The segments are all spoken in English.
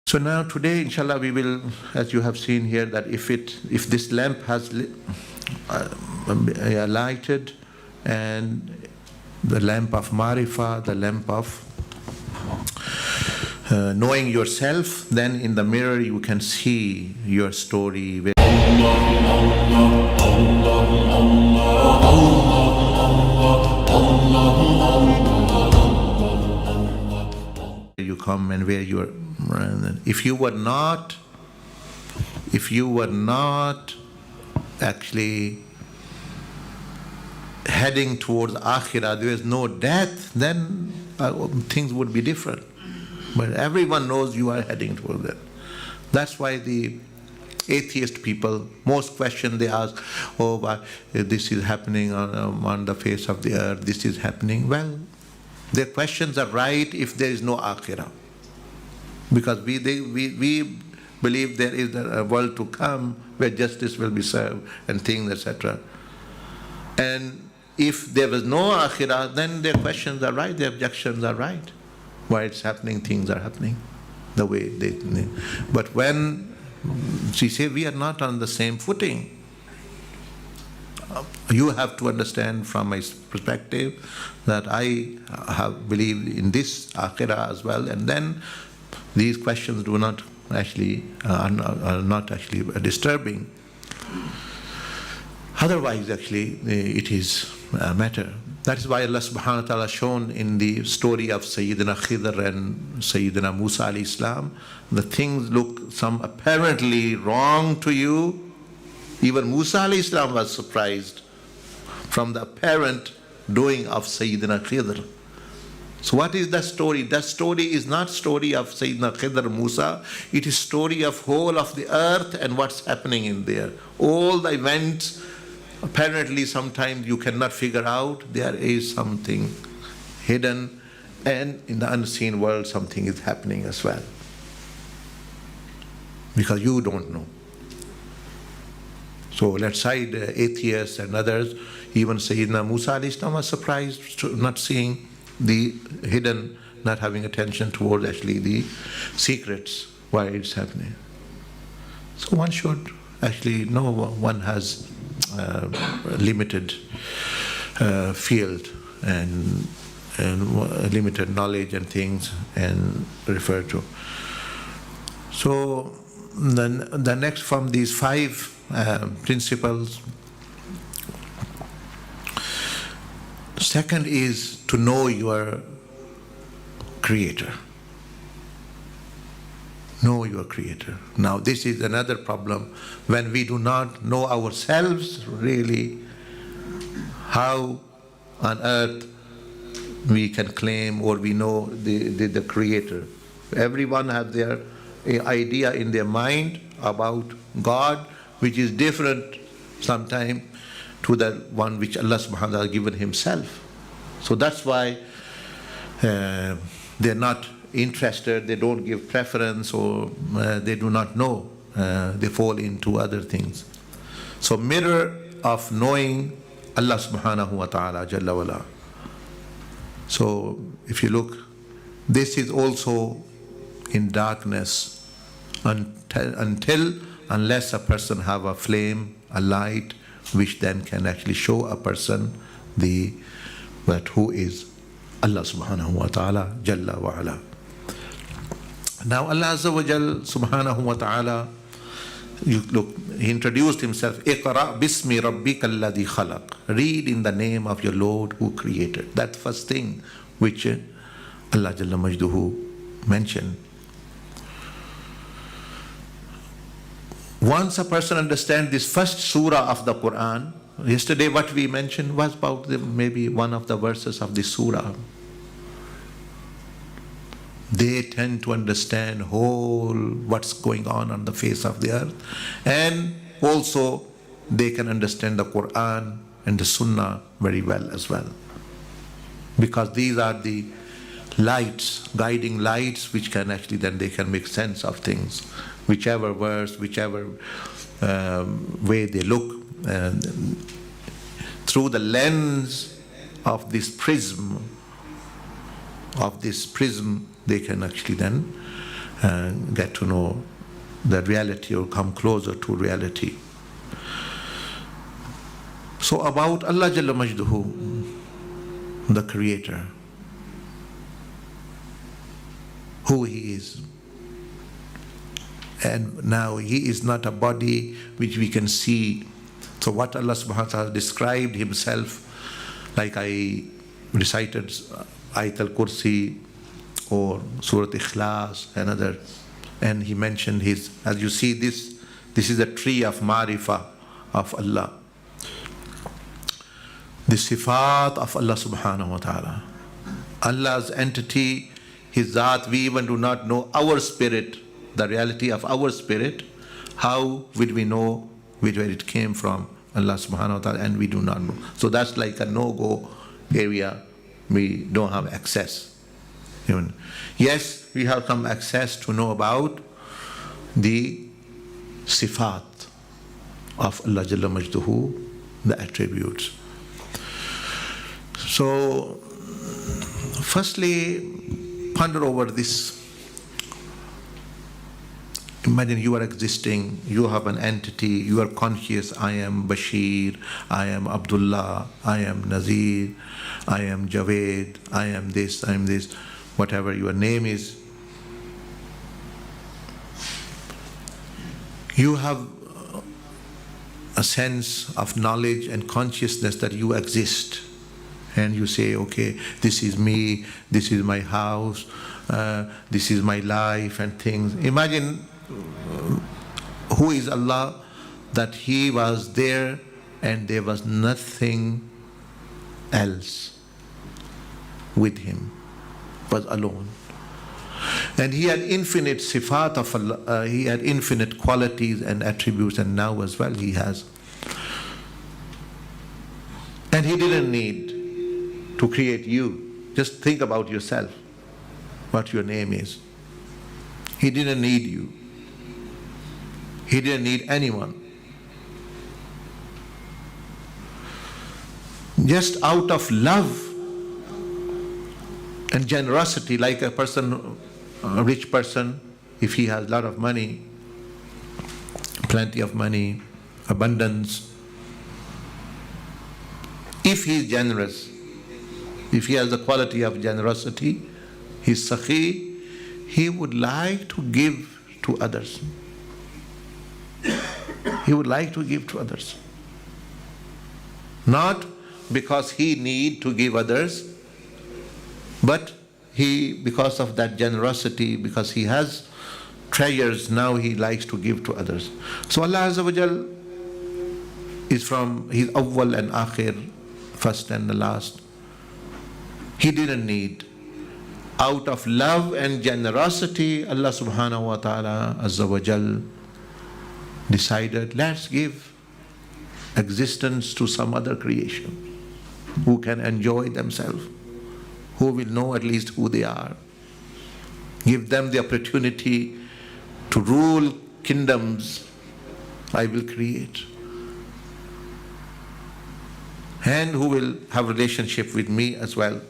So now today, inshallah, we will, as you have seen here, that if this lamp has lighted, and the lamp of Marifa, the lamp of knowing yourself, then in the mirror you can see your story. You come and where you are. If you were not actually heading towards Akhirah, there is no death, then things would be different. But everyone knows you are heading towards that. That's why the atheist people, most questions they ask, this is happening on the face of the earth, this is happening. Well, their questions are right if there is no Akhirah. Because we believe there is a world to come where justice will be served and things, etc. And if there was no Akhirah, then their questions are right, their objections are right. Why it's happening, things are happening the way they. But when she says we are not on the same footing, you have to understand from my perspective that I have believed in this Akhirah as well, and then these questions are not actually disturbing. Otherwise, actually, it is a matter. That is why Allah subhanahu wa ta'ala shown in the story of Sayyidina Khidr and Sayyidina Musa alayhi salam, the things look some apparently wrong to you. Even Musa alayhi salam was surprised from the apparent doing of Sayyidina Khidr. So what is the story? That story is not story of Sayyidina Khidr Musa. It is story of whole of the earth and what's happening in there. All the events, apparently sometimes you cannot figure out. There is something hidden, and in the unseen world something is happening as well. Because you don't know. So let's side atheists and others. Even Sayyidina Musa alayhi salam was surprised to not seeing the hidden, not having attention towards actually the secrets, why it's happening. So one should actually know one has limited field and limited knowledge and things and refer to. So then the next from these 5 principles, second is to know your Creator. Know your Creator. Now this is another problem. When we do not know ourselves really, how on earth we can claim or we know the Creator? Everyone has their idea in their mind about God, which is different sometimes to the one which Allah subhanahu wa ta'ala has given Himself. So that's why they're not interested, they don't give preference, or they do not know. They fall into other things. So mirror of knowing Allah subhanahu wa ta'ala jalla wala. So if you look, this is also in darkness unless a person have a flame, a light, which then can actually show a person who is Allah subhanahu wa ta'ala jalla wa ala. Now Allah azza wa jal subhanahu wa ta'ala, you look, He introduced Himself, Iqra bismi rabbika alladhi khalaq. Read in the name of your Lord who created. That first thing which Allah jalla majduhu mentioned. Once a person understands this first surah of the Quran, yesterday what we mentioned was about maybe one of the verses of the surah. They tend to understand whole what's going on the face of the earth, and also they can understand the Quran and the Sunnah very well as well. Because these are the lights, guiding lights, which can actually then they can make sense of things. Whichever verse, whichever way they look, through the lens of this prism, they can actually then get to know the reality or come closer to reality. So about Allah Jalla Majduhu, the Creator, who He is. And now He is not a body which we can see. So what Allah subhanahu wa ta'ala described Himself, like I recited Ayat al-Kursi or Surah Ikhlas and other, and He mentioned His, as you see this is a tree of Marifah of Allah. The Sifat of Allah subhanahu wa ta'ala. Allah's entity, His Zat, we even do not know our spirit, the reality of our spirit. How would we know where it came from? Allah subhanahu wa ta'ala, and we do not know. So that's like a no-go area. We don't have access. Even. Yes, we have some access to know about the sifat of Allah Jalla Majduhu, the attributes. So, firstly, ponder over this. Imagine you are existing, you have an entity, you are conscious, I am Bashir, I am Abdullah, I am Nazir, I am Javed, I am this, whatever your name is. You have a sense of knowledge and consciousness that you exist. And you say, okay, this is me, this is my house, this is my life and things. Imagine who is Allah, that He was there and there was nothing else with Him, was alone. And He had infinite sifat of Allah, He had infinite qualities and attributes, and now as well He has. And He didn't need to create you. Just think about yourself, what your name is. He didn't need you. He didn't need anyone. Just out of love and generosity, like a person, a rich person, if he has a lot of money, plenty of money, abundance, if he is generous, if he has the quality of generosity, he's sakhi, he would like to give to others. He would like to give to others. Not because he need to give others, but because of that generosity, because he has treasures, now he likes to give to others. So Allah Azza wa Jal is from His awwal and akhir, first and the last. He didn't need. Out of love and generosity, Allah subhanahu wa ta'ala Azza wa Jal decided, let's give existence to some other creation who can enjoy themselves, who will know at least who they are. Give them the opportunity to rule kingdoms I will create, and who will have relationship with me as well.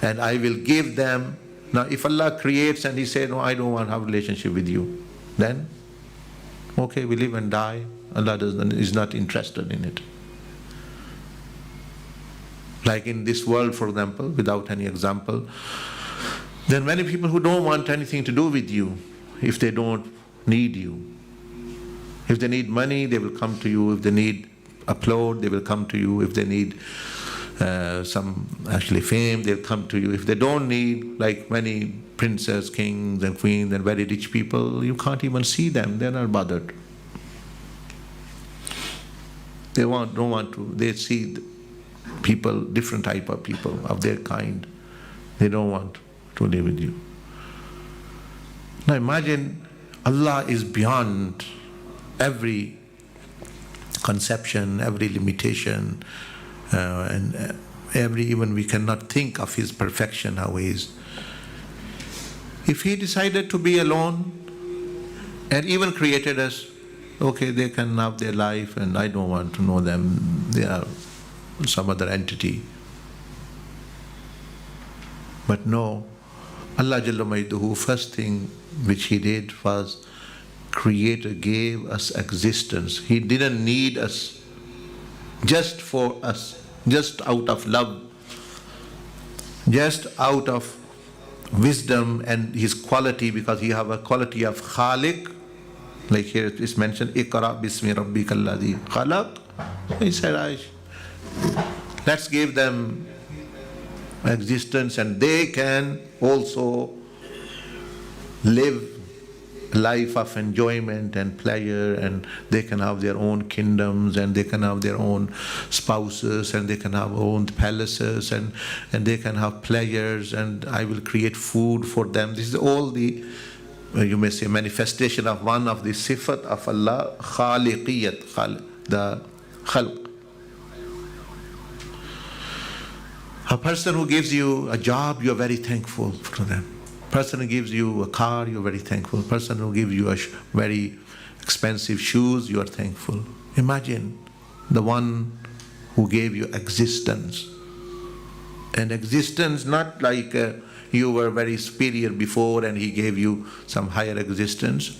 And I will give them. Now if Allah creates and He says, no, I don't want to have a relationship with you, then okay, we live and die. Allah is not interested in it. Like in this world, for example, without any example, there are many people who don't want anything to do with you if they don't need you. If they need money, they will come to you. If they need applaud, they will come to you. If they need some actually fame, they'll come to you. If they don't need, like many princes, kings and queens and very rich people, you can't even see them. They're not bothered. They don't want to. They see people, different type of people of their kind. They don't want to live with you. Now imagine Allah is beyond every conception, every limitation, and even we cannot think of His perfection how He is. If He decided to be alone and even created us, okay, they can have their life and I don't want to know them. They are some other entity. But no, Allah Jalla Majduhu, first thing which He did was Creator gave us existence. He didn't need us just for us, just out of love, just out of wisdom and His quality, because He have a quality of Khaliq. Like here it is mentioned, Iqra bismi rabbika alladhi khalaq. He said, let's give them existence and they can also live life of enjoyment and pleasure, and they can have their own kingdoms, and they can have their own spouses, and they can have own palaces, and they can have pleasures, and I will create food for them. This is all the, you may say, manifestation of one of the sifat of Allah, khaliqiyat, the khalq. A person who gives you a job, you are very thankful to them. Person who gives you a car, you're very thankful. Person who gives you a very expensive shoes, you are thankful. Imagine the one who gave you existence. And existence, not like you were very superior before and He gave you some higher existence.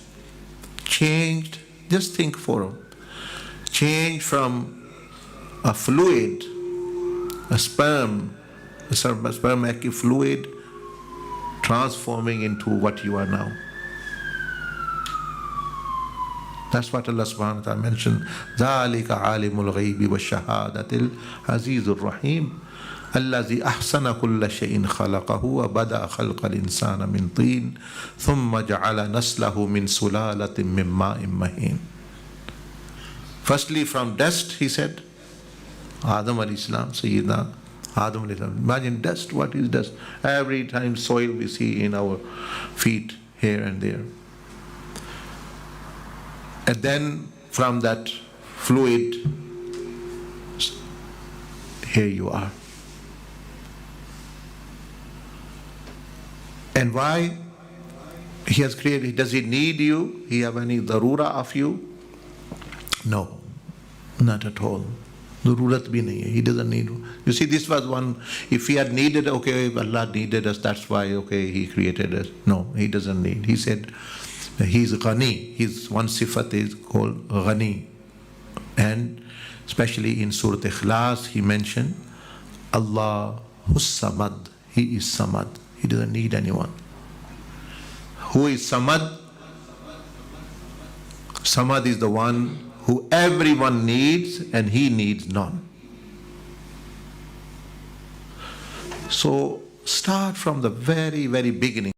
Changed, just think for him. Change from a fluid, a spermatic fluid, transforming into what you are now. That's what Allah subhanahu wa ta'ala mentioned. ذَلِكَ عَالِمُ الْغَيْبِ وَالشَّهَادَةِ الْعَزِيزُ الرَّحِيمُ الَّذِي أَحْسَنَ كُلَّ شَيْءٍ خَلَقَهُ وَبَدَأَ خَلْقَ الْإِنسَانَ مِنْ طِينٍ ثُمَّ جَعَلَ نَسْلَهُ مِنْ سُلَالَةٍ مِّن مَّاءٍ مَّهِينٍ. Firstly, from dust, He said, Adam alayhi salam, Sayyidina Adam alayhi salam. Imagine dust. What is dust? Every time soil we see in our feet here and there. And then from that fluid, here you are. And why He has created? Does He need you? He have any darura of you? No, not at all. Darurat bhi nahi hai. He doesn't need you. You see, this was one, if He had needed, okay, Allah needed us, that's why, okay, He created us. No, He doesn't need. He said, He's Ghani. His one sifat is called Ghani. And especially in Surah Ikhlas, He mentioned, Allah Hus Samad. He is Samad. He doesn't need anyone. Who is Samad? Samad is the one who everyone needs and He needs none. So start from the very, very beginning.